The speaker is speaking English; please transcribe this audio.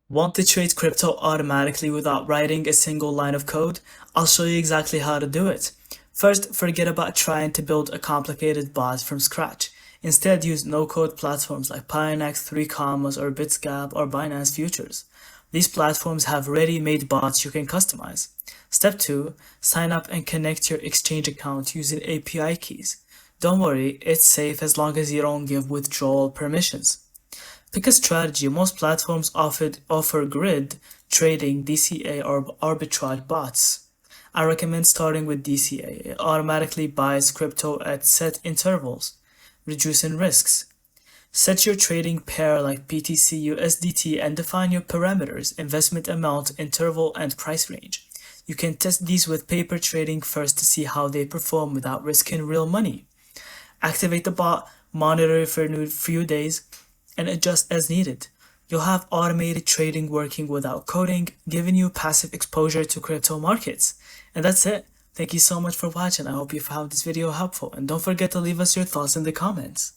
Want to trade crypto automatically without writing a single line of code? I'll show you exactly how to do it. First, forget about trying to build a complicated bot from scratch. Instead, use no-code platforms like Pionex, 3Commas, or Bitsgap, or Binance Futures. These platforms have ready-made bots you can customize. Step 2. Sign up and connect your exchange account using API keys. Don't worry, it's safe as long as you don't give withdrawal permissions. Pick a strategy. Most platforms offer grid trading, DCA, or arbitrage bots. I recommend starting with DCA. It automatically buys crypto at set intervals, reducing risks. Set your trading pair like BTC USDT and define your parameters, investment amount, interval, and price range. You can test these with paper trading first to see how they perform without risking real money. Activate the bot, monitor it for a few days, and adjust as needed. You'll have automated trading working without coding, giving you passive exposure to crypto markets. And that's it. Thank you so much for watching. I hope you found this video helpful, and don't forget to leave us your thoughts in the comments.